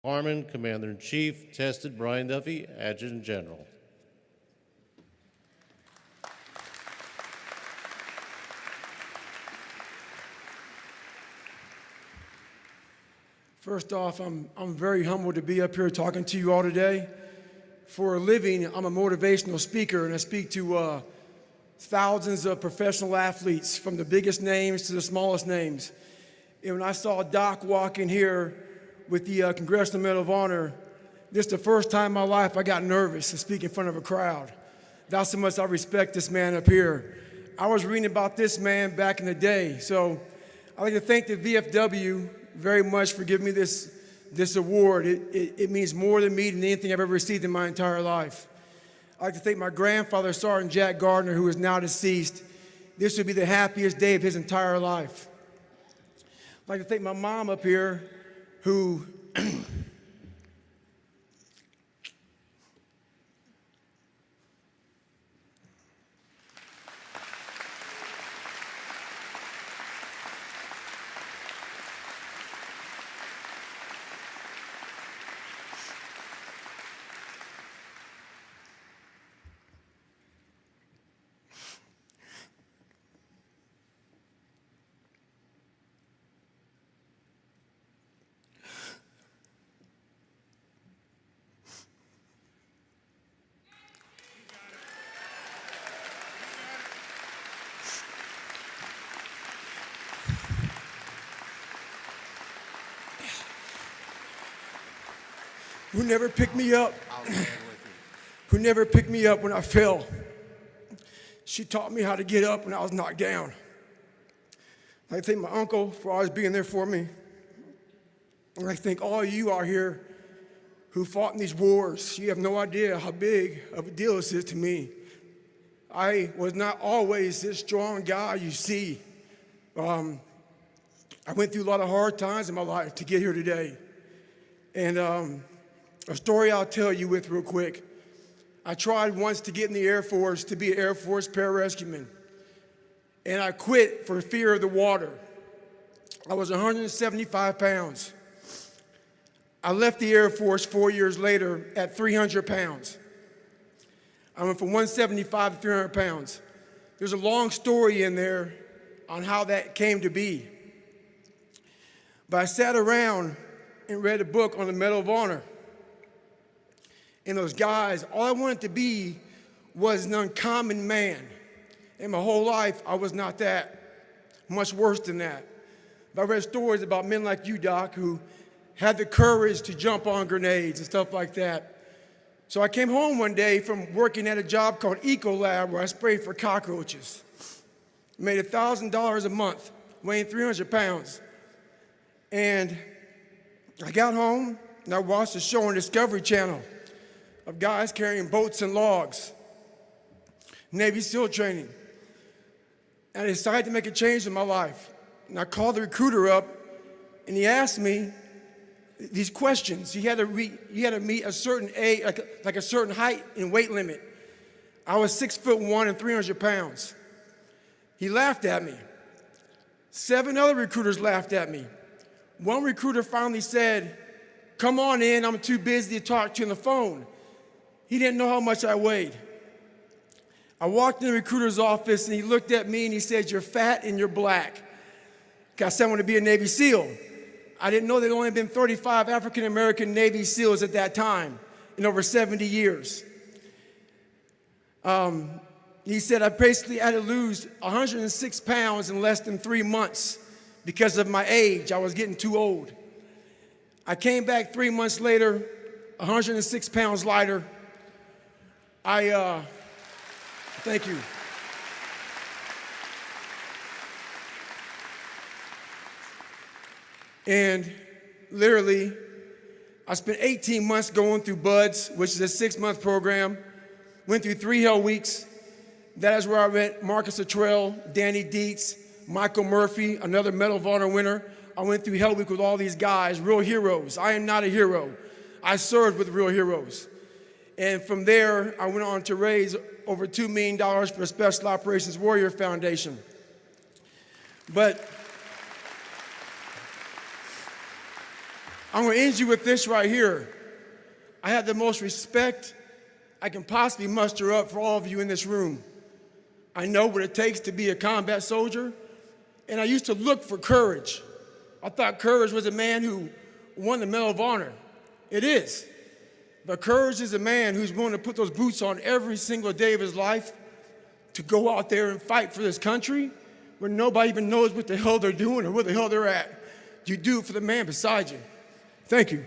Harmon, Commander-in-Chief, Tested Brian Duffy, Adjutant General. First off, I'm very humbled to be up here talking to you all today. For a living, I'm a motivational speaker, and I speak to thousands of professional athletes, from the biggest names to the smallest names. And when I saw Doc walk in here with the Congressional Medal of Honor, this is the first time in my life I got nervous to speak in front of a crowd. That's how much I respect this man up here. I was reading about this man back in the day, so I'd like to thank the VFW very much for giving me this award. It means more to me than anything I've ever received in my entire life. I'd like to thank my grandfather, Sergeant Jack Gardner, who is now deceased. This would be the happiest day of his entire life. I'd like to thank my mom up here, who never picked me up, who never picked me up when I fell. She taught me how to get up when I was knocked down. I thank my uncle for always being there for me. And I thank all of you out here who fought in these wars. You have no idea how big of a deal this is to me. I was not always this strong guy you see. I went through a lot of hard times in my life to get here today. And a story I'll tell you with real quick. I tried once to get in the Air Force to be an Air Force pararescueman, and I quit for fear of the water. I was 175 pounds. I left the Air Force 4 years later at 300 pounds. I went from 175 to 300 pounds. There's a long story in there on how that came to be. But I sat around and read a book on the Medal of Honor. And those guys, all I wanted to be was an uncommon man. And my whole life, I was not that. Much worse than that. But I read stories about men like you, Doc, who had the courage to jump on grenades and stuff like that. So I came home one day from working at a job called Ecolab, where I sprayed for cockroaches. Made $1,000 a month, weighing 300 pounds. And I got home and I watched a show on Discovery Channel of guys carrying boats and logs, Navy SEAL training. And I decided to make a change in my life. And I called the recruiter up, and he asked me these questions. You had to meet a certain age, like a certain height and weight limit. I was 6'1" and 300 pounds. He laughed at me. 7 other recruiters laughed at me. One recruiter finally said, "Come on in, I'm too busy to talk to you on the phone." He didn't know how much I weighed. I walked in the recruiter's office, and he looked at me and he said, "You're fat and you're black." I said I wanted to be a Navy SEAL. I didn't know there had only been 35 African-American Navy SEALs at that time in over 70 years. He said I basically had to lose 106 pounds in less than 3 months because of my age. I was getting too old. I came back 3 months later, 106 pounds lighter. Thank you. And literally, I spent 18 months going through BUDS, which is a 6-month program. Went through 3 hell weeks. That is where I met Marcus Luttrell, Danny Dietz, Michael Murphy, another Medal of Honor winner. I went through hell week with all these guys, real heroes. I am not a hero. I served with real heroes. And from there, I went on to raise over $2 million for the Special Operations Warrior Foundation. But I'm going to end you with this right here. I have the most respect I can possibly muster up for all of you in this room. I know what it takes to be a combat soldier, and I used to look for courage. I thought courage was a man who won the Medal of Honor. It is. But courage is a man who's willing to put those boots on every single day of his life to go out there and fight for this country when nobody even knows what the hell they're doing or where the hell they're at. You do it for the man beside you. Thank you.